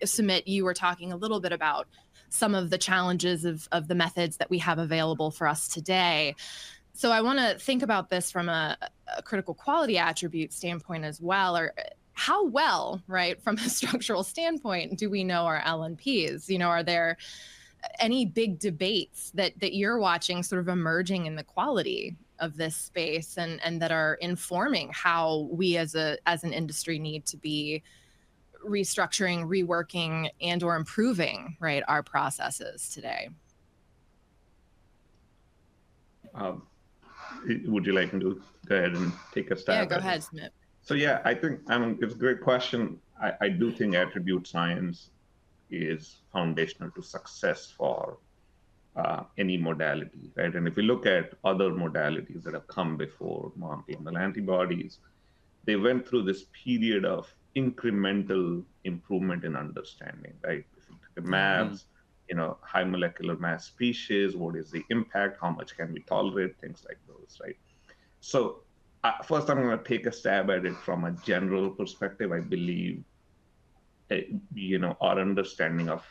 Sumit, you were talking a little bit about some of the challenges of the methods that we have available for us today. So I want to think about this from a critical quality attribute standpoint as well, or how well, right, from a structural standpoint, do we know our LNPs? You know, are there any big debates that you're watching sort of emerging in the quality of this space and that are informing how we as an industry need to be restructuring, reworking, and or improving, right, our processes today? Would you like me to go ahead and take a stab? Yeah, go ahead, Sumit. So yeah, I think, it's a great question. I do think attribute science is foundational to success for any modality, right? And if we look at other modalities that have come before monoclonal antibodies, they went through this period of incremental improvement in understanding, right? If you look at MABs, high molecular mass species, what is the impact, how much can we tolerate, things like those, right? So first, I'm going to take a stab at it from a general perspective. I believe, our understanding of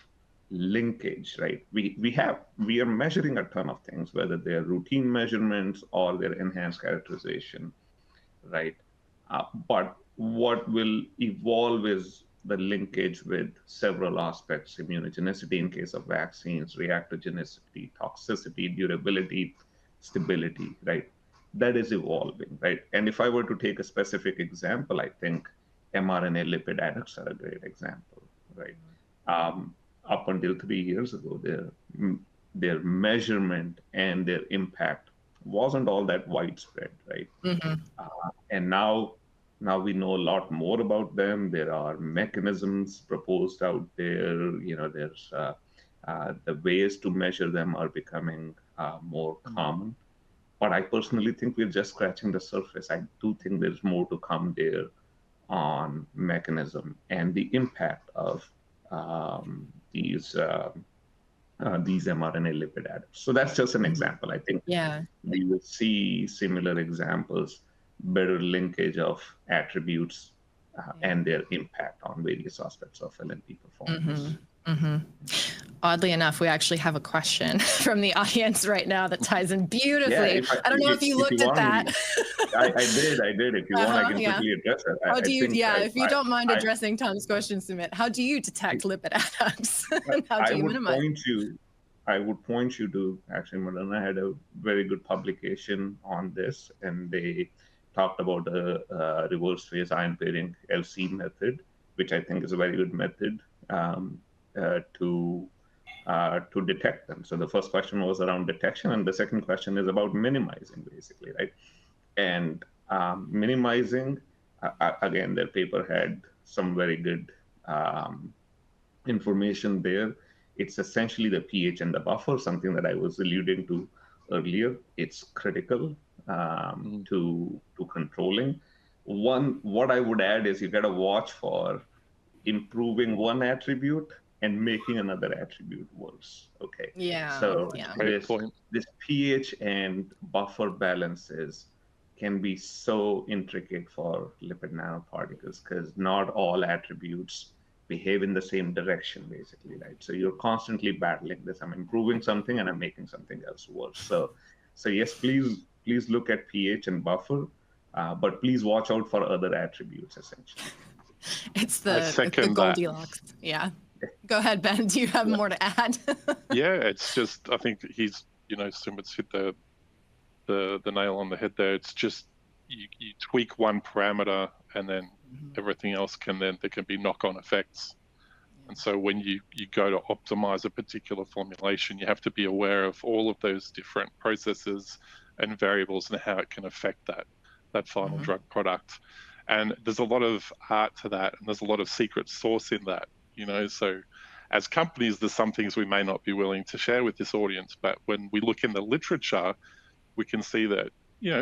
linkage, right? We are measuring a ton of things, whether they're routine measurements or they're enhanced characterization, right? But what will evolve is the linkage with several aspects: immunogenicity in case of vaccines, reactogenicity, toxicity, durability, stability, right? That is evolving, right? And if I were to take a specific example, I think mRNA lipid adducts are a great example, right? Up until 3 years ago, their measurement and their impact wasn't all that widespread, right? And now we know a lot more about them. There are mechanisms proposed out there. There's the ways to measure them are becoming more common. But I personally think we're just scratching the surface. I do think there's more to come there on mechanism and the impact of these mRNA lipid adducts. So that's just an example. I think we will see similar examples, better linkage of attributes and their impact on various aspects of LNP performance. Oddly enough, we actually have a question from the audience right now that ties in beautifully. I don't know if you looked at that. I did. If you want, I can quickly address it. How do you, if you don't mind addressing Tom's question, Sumit, how do you detect lipid adducts? How do you minimize? I would point you to, actually, Madonna had a very good publication on this, and they talked about a reverse phase ion pairing LC method, which I think is a very good method to detect them. So the first question was around detection, and the second question is about minimizing, basically, right? And minimizing, again, their paper had some very good information there. It's essentially the pH and the buffer, something that I was alluding to earlier. It's critical to controlling. What I would add is you got to watch for improving one attribute and making another attribute worse. Okay. So this pH and buffer balances can be so intricate for lipid nanoparticles because not all attributes behave in the same direction, basically, right? So you're constantly battling this. I'm improving something and I'm making something else worse. So yes, please look at pH and buffer, but please watch out for other attributes, essentially. It's the Goldilocks. Yeah. Go ahead, Ben. Do you have more to add? Yeah, it's just, I think he's, Sumit's hit the nail on the head there. It's just you tweak one parameter and then everything else there can be knock-on effects. And so when you go to optimize a particular formulation, you have to be aware of all of those different processes and variables and how it can affect that final drug product. And there's a lot of art to that, and there's a lot of secret sauce in that. So as companies, there's some things we may not be willing to share with this audience, but when we look in the literature, we can see that,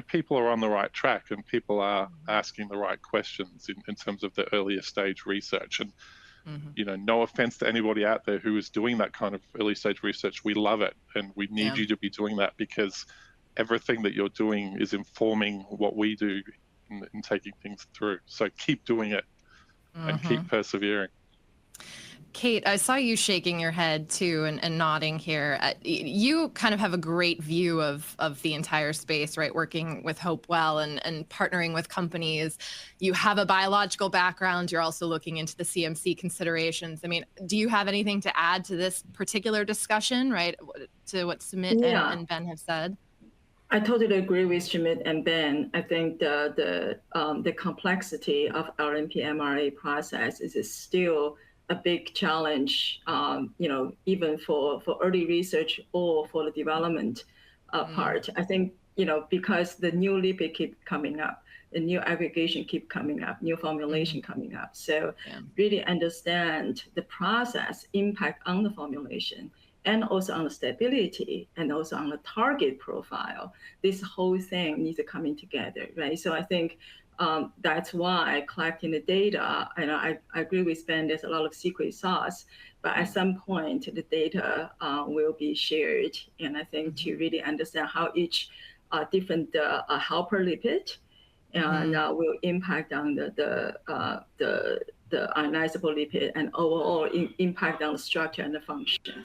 people are on the right track and people are asking the right questions in terms of the earlier stage research. And, no offense to anybody out there who is doing that kind of early stage research, we love it. And we need you to be doing that because everything that you're doing is informing what we do in taking things through. So keep doing it and keep persevering. Kate, I saw you shaking your head too and nodding here. You kind of have a great view of the entire space, right? Working with Hopewell and partnering with companies. You have a biological background. You're also looking into the CMC considerations. I mean, do you have anything to add to this particular discussion, right? To what Sumit and Ben have said? I totally agree with Sumit and Ben. I think the complexity of LNP mRNA process is still a big challenge, even for early research or for the development part. I think, because the new lipid keep coming up, the new aggregation keep coming up, new formulation coming up. So really understand the process impact on the formulation and also on the stability and also on the target profile. This whole thing needs to come together, right? So I think that's why collecting the data, and I agree with Ben, there's a lot of secret sauce, but at some point the data will be shared. And I think to really understand how each different helper lipid and will impact on the ionizable lipid and overall impact on the structure and the function.